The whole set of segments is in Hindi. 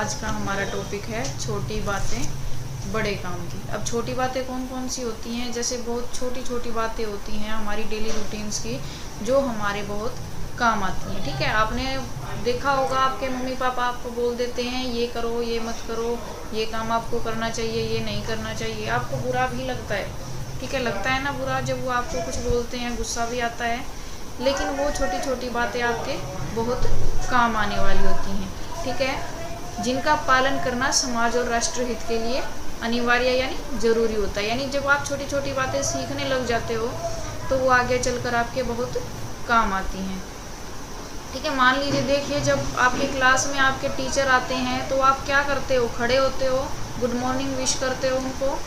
आज का हमारा टॉपिक है छोटी बातें बड़े काम की। अब छोटी बातें कौन कौन सी होती हैं? जैसे बहुत छोटी छोटी बातें होती हैं हमारी डेली रूटीन्स की, जो हमारे बहुत काम आती हैं। ठीक है, आपने देखा होगा आपके मम्मी पापा आपको बोल देते हैं ये करो, ये मत करो, ये काम आपको करना चाहिए, ये नहीं करना चाहिए। आपको बुरा भी लगता है, ठीक है, लगता है ना बुरा जब वो आपको कुछ बोलते हैं, गुस्सा भी आता है, लेकिन वो छोटी छोटी बातें आपके बहुत काम आने वाली होती हैं। ठीक है, जिनका पालन करना समाज और राष्ट्र हित के लिए अनिवार्य यानी जरूरी होता है। यानी जब आप छोटी छोटी बातें सीखने लग जाते हो तो वो आगे चलकर आपके बहुत काम आती हैं। ठीक है, मान लीजिए, देखिए, जब आपकी क्लास में आपके टीचर आते हैं तो आप क्या करते हो? खड़े होते हो, गुड मॉर्निंग विश करते हो, उनको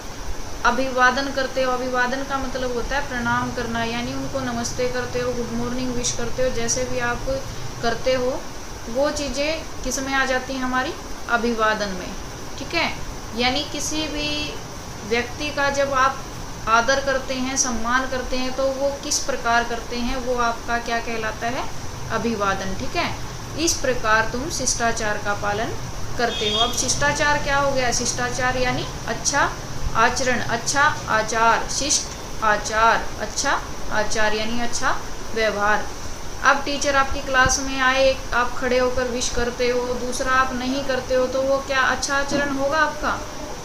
अभिवादन करते हो। अभिवादन का मतलब होता है प्रणाम करना, यानी उनको नमस्ते करते हो, गुड मॉर्निंग विश करते हो। जैसे भी आप करते हो वो चीज़ें किस में आ जाती हैं? हमारी अभिवादन में। ठीक है, यानी किसी भी व्यक्ति का जब आप आदर करते हैं, सम्मान करते हैं, तो वो किस प्रकार करते हैं, वो आपका क्या कहलाता है? अभिवादन। ठीक है, इस प्रकार तुम शिष्टाचार का पालन करते हो। अब शिष्टाचार क्या हो गया? शिष्टाचार यानी अच्छा आचरण, अच्छा आचार, शिष्ट आचार, अच्छा आचार यानी अच्छा व्यवहार। अब टीचर आपकी क्लास में आए, आप खड़े होकर विश करते हो, दूसरा आप नहीं करते हो, तो वो क्या अच्छा आचरण होगा? आपका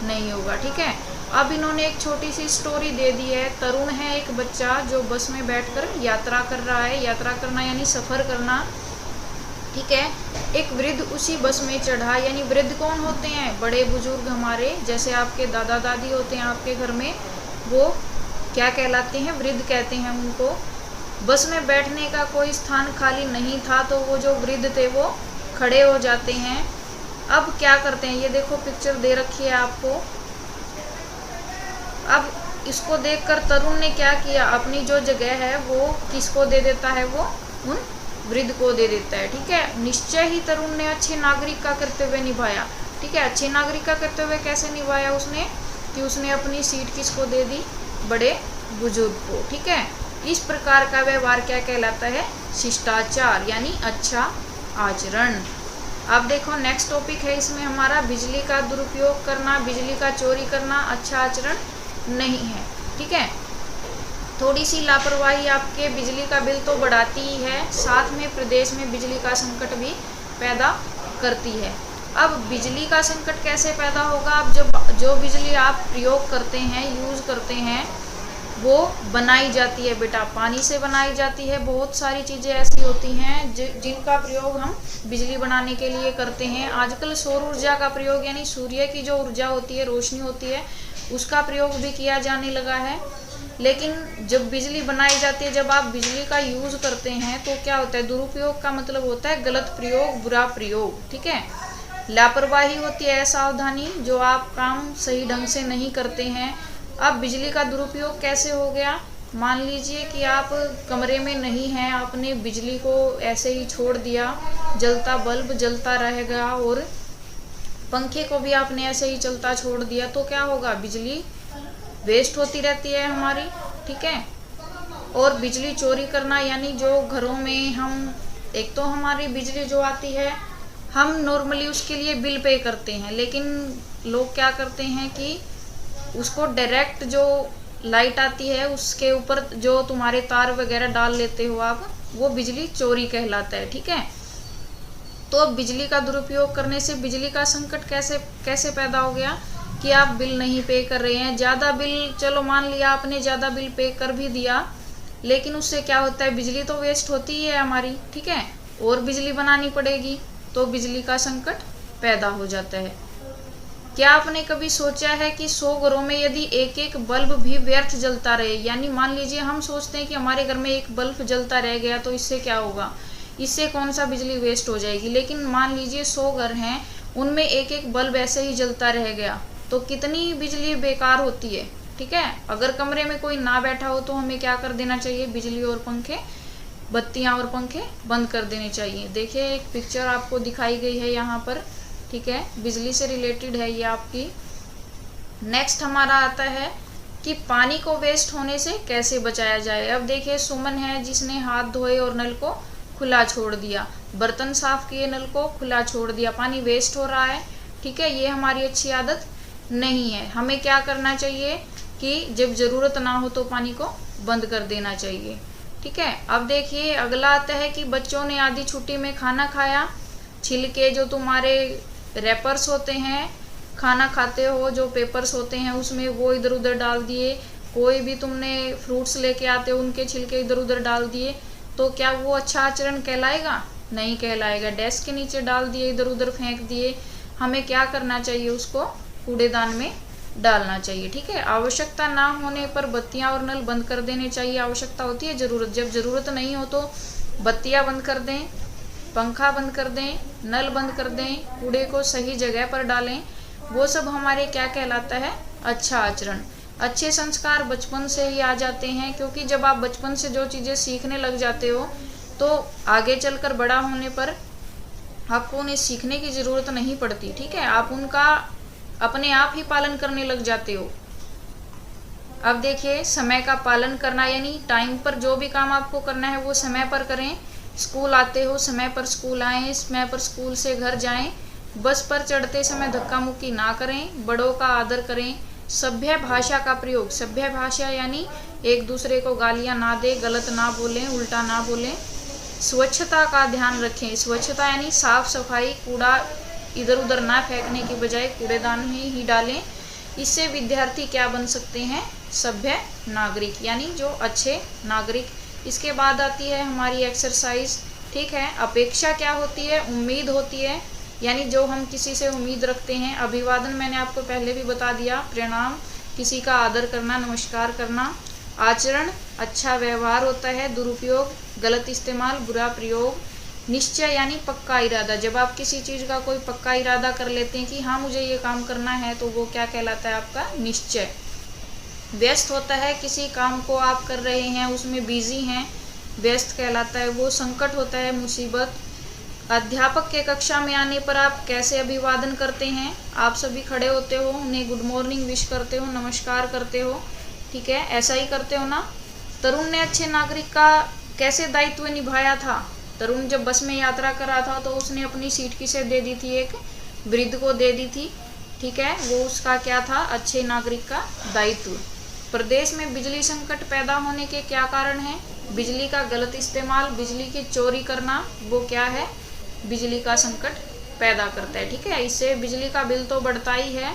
नहीं होगा। ठीक है, अब इन्होंने एक छोटी सी स्टोरी दे दी है। तरुण है एक बच्चा जो बस में बैठकर यात्रा कर रहा है। यात्रा करना यानी सफ़र करना। ठीक है, एक वृद्ध उसी बस में चढ़ा। यानी वृद्ध कौन होते हैं? बड़े बुजुर्ग हमारे, जैसे आपके दादा दादी होते हैं आपके घर में, वो क्या कहलाते हैं? वृद्ध कहते हैं उनको। बस में बैठने का कोई स्थान खाली नहीं था, तो वो जो वृद्ध थे वो खड़े हो जाते हैं। अब क्या करते हैं? ये देखो, पिक्चर दे रखी है आपको। अब इसको देखकर तरुण ने क्या किया? अपनी जो जगह है वो किसको दे देता है? वो उन वृद्ध को दे देता है। ठीक है, निश्चय ही तरुण ने अच्छे नागरिक का कर्तव्य निभाया। ठीक है, अच्छे नागरिक का कर्तव्य कैसे निभाया उसने? कि उसने अपनी सीट किसको दे दी? बड़े बुजुर्ग को। ठीक है, इस प्रकार का व्यवहार क्या कहलाता है? शिष्टाचार यानी अच्छा आचरण। अब देखो, नेक्स्ट टॉपिक है इसमें हमारा बिजली का दुरुपयोग करना, बिजली का चोरी करना अच्छा आचरण नहीं है। ठीक है, थोड़ी सी लापरवाही आपके बिजली का बिल तो बढ़ाती ही है, साथ में प्रदेश में बिजली का संकट भी पैदा करती है। अब बिजली का संकट कैसे पैदा होगा? अब जब जो बिजली आप प्रयोग करते हैं, यूज़ करते हैं, वो बनाई जाती है बेटा, पानी से बनाई जाती है। बहुत सारी चीज़ें ऐसी होती हैं जिनका प्रयोग हम बिजली बनाने के लिए करते हैं। आजकल सौर ऊर्जा का प्रयोग, यानी सूर्य की जो ऊर्जा होती है, रोशनी होती है, उसका प्रयोग भी किया जाने लगा है। लेकिन जब बिजली बनाई जाती है, जब आप बिजली का यूज़ करते हैं, तो क्या होता है? दुरुपयोग का मतलब होता है गलत प्रयोग, बुरा प्रयोग। ठीक है, लापरवाही होती है, असावधानी, जो आप काम सही ढंग से नहीं करते हैं। अब बिजली का दुरुपयोग कैसे हो गया? मान लीजिए कि आप कमरे में नहीं हैं, आपने बिजली को ऐसे ही छोड़ दिया, जलता बल्ब जलता रहेगा, और पंखे को भी आपने ऐसे ही चलता छोड़ दिया, तो क्या होगा? बिजली वेस्ट होती रहती है हमारी। ठीक है, और बिजली चोरी करना यानी जो घरों में हम, एक तो हमारी बिजली जो आती है, हम नॉर्मली उसके लिए बिल पे करते हैं, लेकिन लोग क्या करते हैं कि उसको डायरेक्ट जो लाइट आती है उसके ऊपर जो तुम्हारे तार वगैरह डाल लेते हो आप, वो बिजली चोरी कहलाता है। ठीक है, तो अब बिजली का दुरुपयोग करने से बिजली का संकट कैसे पैदा हो गया? कि आप बिल नहीं पे कर रहे हैं, ज़्यादा बिल, चलो मान लिया आपने ज़्यादा बिल पे कर भी दिया, लेकिन उससे क्या होता है? बिजली तो वेस्ट होती ही है हमारी। ठीक है, और बिजली बनानी पड़ेगी, तो बिजली का संकट पैदा हो जाता है। क्या आपने कभी सोचा है कि 100 घरों में यदि एक एक बल्ब भी व्यर्थ जलता रहे, यानी मान लीजिए हम सोचते हैं कि हमारे घर में एक बल्ब जलता रह गया, तो इससे क्या होगा? इससे कौन सा बिजली वेस्ट हो जाएगी। लेकिन मान लीजिए 100 घर हैं, उनमें एक एक बल्ब ऐसे ही जलता रह गया, तो कितनी बिजली बेकार होती है। ठीक है, अगर कमरे में कोई ना बैठा हो तो हमें क्या कर देना चाहिए? बिजली और पंखे, बत्तियां और पंखे बंद कर देने चाहिए। देखिए, एक पिक्चर आपको दिखाई गई है यहाँ पर। ठीक है, बिजली से रिलेटेड है ये आपकी। नेक्स्ट हमारा आता है कि पानी को वेस्ट होने से कैसे बचाया जाए। अब देखिए, सुमन है जिसने हाथ धोए और नल को खुला छोड़ दिया, बर्तन साफ किए, नल को खुला छोड़ दिया, पानी वेस्ट हो रहा है। ठीक है, ये हमारी अच्छी आदत नहीं है। हमें क्या करना चाहिए कि जब ज़रूरत ना हो तो पानी को बंद कर देना चाहिए। ठीक है, अब देखिए अगला आता है कि बच्चों ने आधी छुट्टी में खाना खाया, छिलके जो तुम्हारे रैपर्स होते हैं, खाना खाते हो जो पेपर्स होते हैं उसमें, वो इधर उधर डाल दिए। कोई भी तुमने फ्रूट्स लेके आते हो उनके छिलके इधर उधर डाल दिए, तो क्या वो अच्छा आचरण कहलाएगा? नहीं कहलाएगा। डेस्क के नीचे डाल दिए, इधर उधर फेंक दिए, हमें क्या करना चाहिए? उसको कूड़ेदान में डालना चाहिए। ठीक है, आवश्यकता ना होने पर बत्तियां और नल बंद कर देने चाहिए। आवश्यकता होती है जरूरत, जब जरूरत नहीं हो तो बत्तियां बंद कर दें, पंखा बंद कर दें, नल बंद कर दें, कूड़े को सही जगह पर डालें। वो सब हमारे क्या कहलाता है? अच्छा आचरण। अच्छे संस्कार बचपन से ही आ जाते हैं, क्योंकि जब आप बचपन से जो चीज़ें सीखने लग जाते हो तो आगे चलकर बड़ा होने पर आपको उन्हें सीखने की ज़रूरत नहीं पड़ती। ठीक है, आप उनका अपने आप ही पालन करने लग जाते हो। अब देखिए, समय का पालन करना यानी टाइम पर जो भी काम आपको करना है वो समय पर करें। स्कूल आते हो समय पर स्कूल आएँ, समय पर स्कूल से घर जाएं। बस पर चढ़ते समय धक्का मुक्की ना करें, बड़ों का आदर करें। सभ्य भाषा का प्रयोग, सभ्य भाषा यानी एक दूसरे को गालियां ना दे, गलत ना बोलें, उल्टा ना बोलें। स्वच्छता का ध्यान रखें, स्वच्छता यानी साफ सफाई, कूड़ा इधर उधर ना फेंकने की बजाय कूड़ेदान में ही डालें। इससे विद्यार्थी क्या बन सकते हैं? सभ्य नागरिक, यानी जो अच्छे नागरिक। इसके बाद आती है हमारी एक्सरसाइज। ठीक है, अपेक्षा क्या होती है? उम्मीद होती है, यानी जो हम किसी से उम्मीद रखते हैं। अभिवादन मैंने आपको पहले भी बता दिया, प्रणाम, किसी का आदर करना, नमस्कार करना। आचरण, अच्छा व्यवहार होता है। दुरुपयोग, गलत इस्तेमाल, बुरा प्रयोग। निश्चय यानी पक्का इरादा, जब आप किसी चीज़ का कोई पक्का इरादा कर लेते हैं कि हाँ मुझे ये काम करना है, तो वो क्या कहलाता है? आपका निश्चय। व्यस्त होता है, किसी काम को आप कर रहे हैं उसमें बिजी हैं, व्यस्त कहलाता है वो। संकट होता है, मुसीबत। अध्यापक के कक्षा में आने पर आप कैसे अभिवादन करते हैं? आप सभी खड़े होते हो, उन्हें गुड मॉर्निंग विश करते हो, नमस्कार करते हो। ठीक है, ऐसा ही करते हो ना। तरुण ने अच्छे नागरिक का कैसे दायित्व निभाया था? तरुण जब बस में यात्रा कर रहा था तो उसने अपनी सीट किसे दे दी थी? एक वृद्ध को दे दी थी। ठीक है, वो उसका क्या था? अच्छे नागरिक का दायित्व। प्रदेश में बिजली संकट पैदा होने के क्या कारण हैं? बिजली का गलत इस्तेमाल, बिजली की चोरी करना, वो क्या है? बिजली का संकट पैदा करता है। ठीक है, इससे बिजली का बिल तो बढ़ता ही है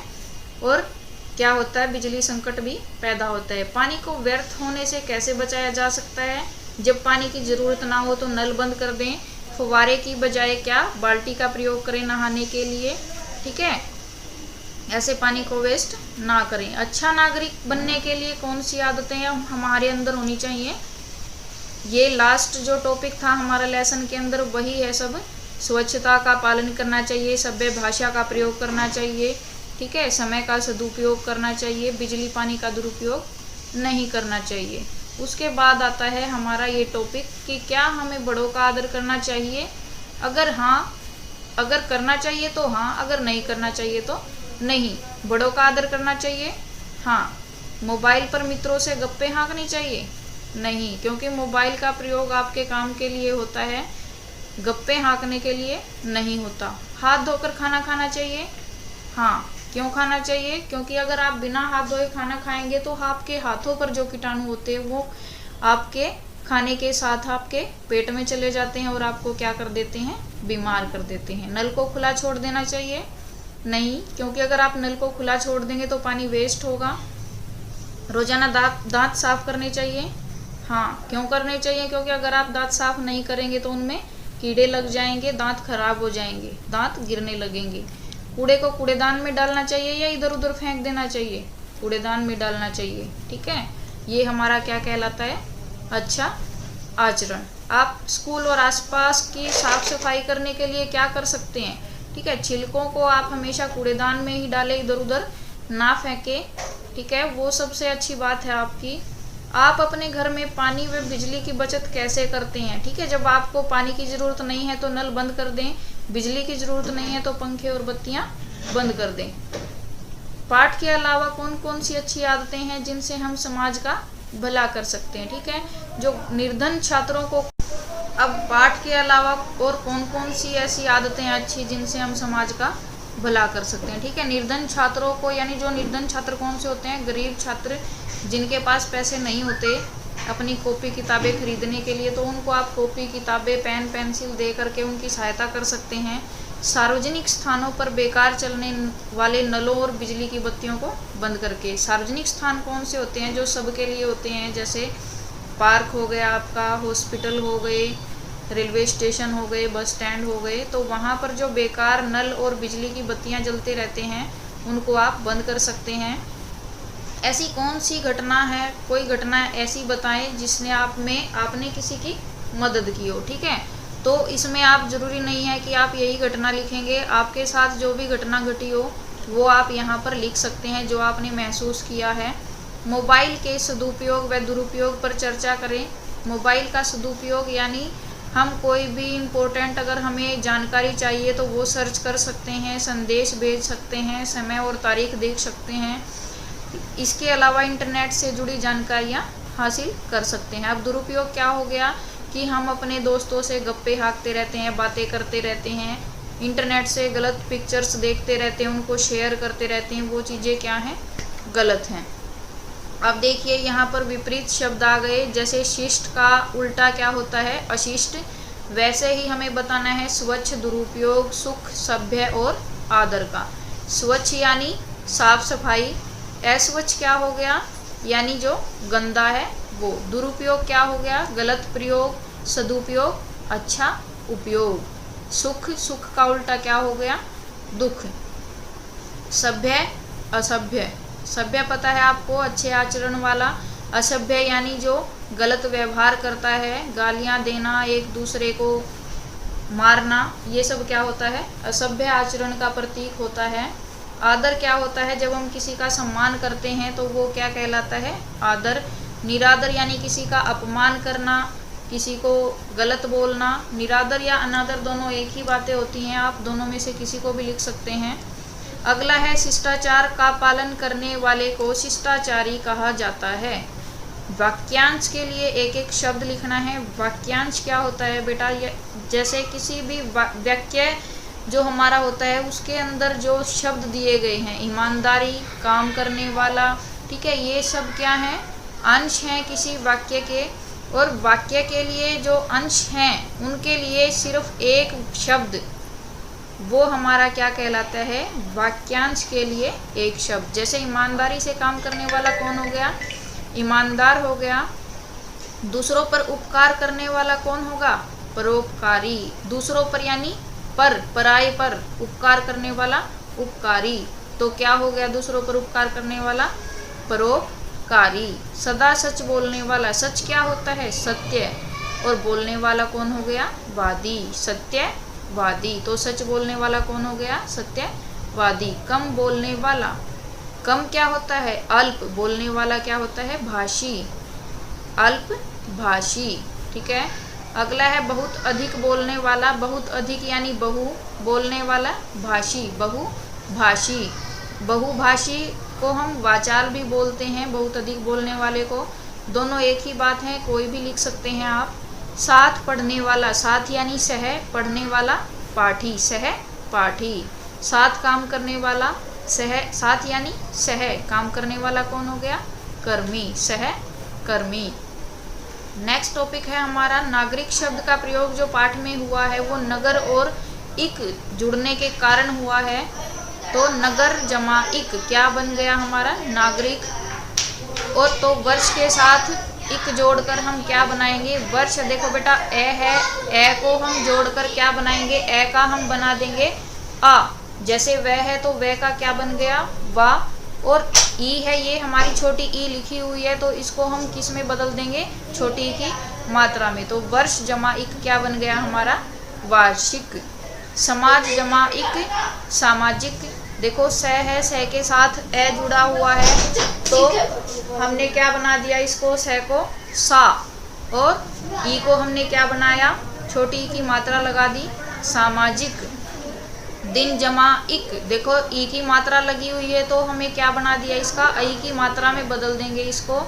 और क्या होता है? बिजली संकट भी पैदा होता है। पानी को व्यर्थ होने से कैसे बचाया जा सकता है? जब पानी की ज़रूरत ना हो तो नल बंद कर दें। फुव्वारे की बजाय क्या? बाल्टी का प्रयोग करें नहाने के लिए। ठीक है, ऐसे पानी को वेस्ट ना करें। अच्छा नागरिक बनने के लिए कौन सी आदतें हमारे अंदर होनी चाहिए? ये लास्ट जो टॉपिक था हमारा लेसन के अंदर वही है सब। स्वच्छता का पालन करना चाहिए, सभ्य भाषा का प्रयोग करना चाहिए। ठीक है, समय का सदुपयोग करना चाहिए, बिजली पानी का दुरुपयोग नहीं करना चाहिए। उसके बाद आता है हमारा ये टॉपिक कि क्या हमें बड़ों का आदर करना चाहिए? अगर हाँ, अगर करना चाहिए तो हाँ, अगर नहीं करना चाहिए तो नहीं। बड़ों का आदर करना चाहिए, हाँ। मोबाइल पर मित्रों से गप्पे हाँकनी चाहिए? नहीं, क्योंकि मोबाइल का प्रयोग आपके काम के लिए होता है, गप्पे हाँकने के लिए नहीं होता। हाथ धोकर खाना खाना चाहिए? हाँ। क्यों खाना चाहिए? क्योंकि अगर आप बिना हाथ धोए खाना खाएंगे तो आपके हाथों पर जो कीटाणु होते हैं वो आपके खाने के साथ आपके पेट में चले जाते हैं और आपको क्या कर देते हैं? बीमार कर देते हैं। नल को खुला छोड़ देना चाहिए? नहीं, क्योंकि अगर आप नल को खुला छोड़ देंगे तो पानी वेस्ट होगा। रोजाना दांत साफ करने चाहिए? हाँ। क्यों करने चाहिए? क्योंकि अगर आप दांत साफ नहीं करेंगे तो उनमें कीड़े लग जाएंगे, दांत खराब हो जाएंगे, दांत गिरने लगेंगे। कूड़े को कूड़ेदान में डालना चाहिए या इधर उधर फेंक देना चाहिए? कूड़ेदान में डालना चाहिए। ठीक है, ये हमारा क्या कहलाता है? अच्छा आचरण। आप स्कूल और आसपास की साफ सफाई करने के लिए क्या कर सकते हैं? ठीक है, छिलकों को आप हमेशा कूड़ेदान में ही डालें, इधर उधर ना फेंकें। ठीक है, वो सबसे अच्छी बात है आपकी। आप अपने घर में पानी व बिजली की बचत कैसे करते हैं? ठीक है, जब आपको पानी की ज़रूरत नहीं है तो नल बंद कर दें, बिजली की ज़रूरत नहीं है तो पंखे और बत्तियां बंद कर दें। पाठ के अलावा कौन कौन सी अच्छी आदतें हैं जिनसे हम समाज का भला कर सकते हैं? ठीक है, जो निर्धन छात्रों को, अब पाठ के अलावा और कौन कौन सी ऐसी आदतें अच्छी जिनसे हम समाज का भला कर सकते हैं। ठीक है, निर्धन छात्रों को, यानी जो निर्धन छात्र कौन से होते हैं, गरीब छात्र जिनके पास पैसे नहीं होते अपनी कॉपी किताबें खरीदने के लिए, तो उनको आप कॉपी किताबें पेन पेंसिल दे करके उनकी सहायता कर सकते हैं। सार्वजनिक स्थानों पर बेकार चलने वाले नलों और बिजली की बत्तियों को बंद करके। सार्वजनिक स्थान कौन से होते हैं, जो सबके लिए होते हैं, जैसे पार्क हो गया आपका, हॉस्पिटल हो गए, रेलवे स्टेशन हो गए, बस स्टैंड हो गए, तो वहाँ पर जो बेकार नल और बिजली की बत्तियाँ जलते रहते हैं उनको आप बंद कर सकते हैं। ऐसी कौन सी घटना है, कोई घटना ऐसी बताएं जिसने आपने किसी की मदद की हो। ठीक है, तो इसमें आप ज़रूरी नहीं है कि आप यही घटना लिखेंगे, आपके साथ जो भी घटना घटी हो वो आप यहाँ पर लिख सकते हैं जो आपने महसूस किया है। मोबाइल के सदुपयोग व दुरुपयोग पर चर्चा करें। मोबाइल का सदुपयोग यानी हम कोई भी इम्पोर्टेंट अगर हमें जानकारी चाहिए तो वो सर्च कर सकते हैं, संदेश भेज सकते हैं, समय और तारीख देख सकते हैं। इसके अलावा इंटरनेट से जुड़ी जानकारियाँ हासिल कर सकते हैं। अब दुरुपयोग क्या हो गया कि हम अपने दोस्तों से गप्पे हाँकते रहते हैं, बातें करते रहते हैं, इंटरनेट से गलत पिक्चर्स देखते रहते हैं, उनको शेयर करते रहते हैं, वो चीज़ें क्या हैं, गलत हैं। अब देखिए यहाँ पर विपरीत शब्द आ गए, जैसे शिष्ट का उल्टा क्या होता है, अशिष्ट। वैसे ही हमें बताना है स्वच्छ, दुरुपयोग, सुख, सभ्य और आदर का। स्वच्छ यानी साफ सफाई, अस्वच्छ क्या हो गया, यानी जो गंदा है वो। दुरुपयोग क्या हो गया, गलत प्रयोग, सदुपयोग, अच्छा उपयोग। सुख, सुख का उल्टा क्या हो गया, दुख। सभ्य, असभ्य। सभ्य पता है आपको, अच्छे आचरण वाला। असभ्य यानी जो गलत व्यवहार करता है, गालियां देना, एक दूसरे को मारना, ये सब क्या होता है, असभ्य आचरण का प्रतीक होता है। आदर क्या होता है, जब हम किसी का सम्मान करते हैं तो वो क्या कहलाता है, आदर। निरादर यानी किसी का अपमान करना, किसी को गलत बोलना। निरादर या अनादर दोनों एक ही बातें होती हैं, आप दोनों में से किसी को भी लिख सकते हैं। अगला है शिष्टाचार का पालन करने वाले को शिष्टाचारी कहा जाता है। वाक्यांश के लिए एक एक शब्द लिखना है। वाक्यांश क्या होता है बेटा, जैसे किसी भी वाक्य जो हमारा होता है उसके अंदर जो शब्द दिए गए हैं, ईमानदारी, काम करने वाला, ठीक है, ये सब क्या हैं, अंश हैं किसी वाक्य के। और वाक्य के लिए जो अंश हैं उनके लिए सिर्फ एक शब्द, वो हमारा क्या कहलाता है, वाक्यांश के लिए एक शब्द। जैसे ईमानदारी से काम करने वाला कौन हो गया, ईमानदार हो गया। दूसरों पर उपकार करने वाला कौन होगा, परोपकारी। दूसरों पर यानी पर, पराये पर उपकार करने वाला उपकारी। तो क्या हो गया दूसरों पर उपकार करने वाला, परोपकारी। सदा सच बोलने वाला, सच क्या होता है, सत्य। और बोलने वाला कौन हो गया, वादी, सत्यवादी। तो सच बोलने वाला कौन हो गया, सत्यवादी। कम बोलने वाला, कम क्या होता है, अल्प। बोलने वाला क्या होता है, भाषी, अल्प भाषी। ठीक है, अगला है बहुत अधिक बोलने वाला। बहुत अधिक यानी बहु, बोलने वाला भाषी, बहुभाषी। बहुभाषी को हम वाचाल भी बोलते हैं, बहुत अधिक बोलने वाले को। दोनों एक ही बात है, कोई भी लिख सकते हैं आप। साथ पढ़ने वाला, साथ यानी सह, पढ़ने वाला पाठी, सहपाठी। साथ काम करने वाला, साथ यानी सह, काम करने वाला कौन हो गया, कर्मी, सहकर्मी। नेक्स्ट टॉपिक है हमारा नागरिक शब्द का प्रयोग जो पाठ में हुआ है वो नगर और इक जुड़ने के कारण हुआ है। तो नगर जमा इक क्या बन गया हमारा, नागरिक। और तो वर्ष के साथ इक जोड़कर हम क्या बनाएंगे, वर्ष। देखो बेटा ए है, ए को हम जोड़कर क्या बनाएंगे, ए का हम बना देंगे आ। जैसे वह है तो वह का क्या बन गया, वाह। और ई है, ये हमारी छोटी ई लिखी हुई है तो इसको हम किस में बदल देंगे, छोटी ई की मात्रा में। तो वर्ष जमा इक क्या बन गया हमारा, वार्षिक। समाज जमा इक, सामाजिक। देखो स है, स के साथ ए जुड़ा हुआ है तो हमने क्या बना दिया इसको, स को सा। और ई को हमने क्या बनाया, छोटी ई की मात्रा लगा दी, सामाजिक। दिन जमा इक, देखो ई की मात्रा लगी हुई है तो हमें क्या बना दिया इसका, आई की मात्रा में बदल देंगे इसको।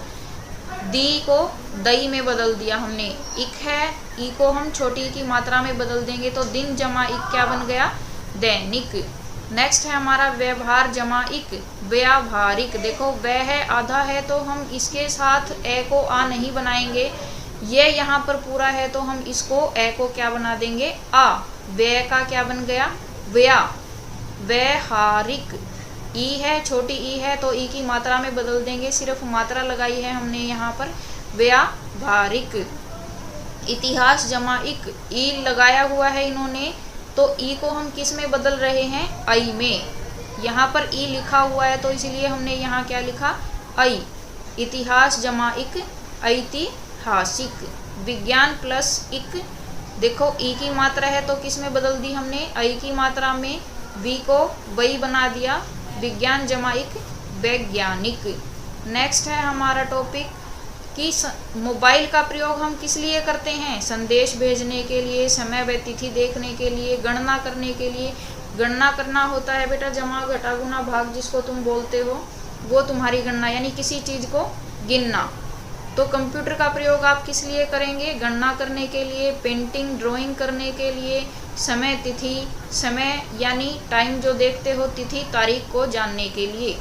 दी को दई में बदल दिया हमने, इक है, ई को हम छोटी की मात्रा में बदल देंगे तो दिन जमा इक क्या बन गया, दैनिक। नेक्स्ट है हमारा व्यवहार जमा इक, व्यावहारिक। देखो व है आधा है तो हम इसके साथ ए को आ नहीं बनाएंगे, ये यहाँ पर पूरा है तो हम इसको ए को क्या बना देंगे, आ। व्यय का क्या बन गया, व्या। व्यवहारिक, ई है, छोटी ई है तो ई की मात्रा में बदल देंगे, सिर्फ मात्रा लगाई है हमने यहाँ पर, व्यावहारिक। इतिहास जमा इक, ई लगाया हुआ है इन्होंने तो ई को हम किस में बदल रहे हैं, आई में। यहाँ पर ई लिखा हुआ है तो इसलिए हमने यहाँ क्या लिखा, आई। इतिहास जमा इक, ऐतिहासिक। विज्ञान प्लस इक, देखो ई की मात्रा है तो किस में बदल दी हमने, आई की मात्रा में, वी को वही बना दिया, विज्ञान जमा इक, वैज्ञानिक। नेक्स्ट है हमारा टॉपिक कि मोबाइल का प्रयोग हम किस लिए करते हैं, संदेश भेजने के लिए, समय व तिथि देखने के लिए, गणना करने के लिए। गणना करना होता है बेटा जमा घटा गुना भाग, जिसको तुम बोलते हो वो तुम्हारी गणना, यानी किसी चीज को गिनना। तो कंप्यूटर का प्रयोग आप किस लिए करेंगे, गणना करने के लिए, पेंटिंग ड्राइंग करने के लिए, समय तिथि, समय यानी टाइम जो देखते हो, तिथि तारीख को जानने के लिए।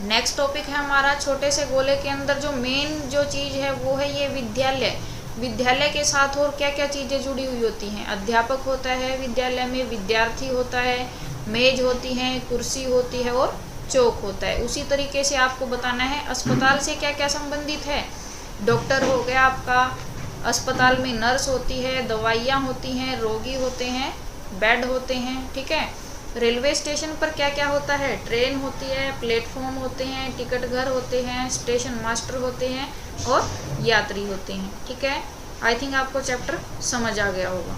नेक्स्ट टॉपिक है हमारा छोटे से गोले के अंदर जो मेन जो चीज़ है वो है ये विद्यालय। विद्यालय के साथ और क्या क्या चीज़ें जुड़ी हुई होती हैं, अध्यापक होता है विद्यालय में, विद्यार्थी होता है, मेज होती है, कुर्सी होती है और चौक होता है। उसी तरीके से आपको बताना है अस्पताल से क्या क्या संबंधित है, डॉक्टर हो गया आपका, अस्पताल में नर्स होती है, दवाइयाँ होती हैं, रोगी होते हैं, बेड होते हैं, ठीक है। रेलवे स्टेशन पर क्या क्या होता है, ट्रेन होती है, प्लेटफॉर्म होते हैं, टिकट घर होते हैं, स्टेशन मास्टर होते हैं और यात्री होते हैं, ठीक है। आई थिंक आपको चैप्टर समझ आ गया होगा।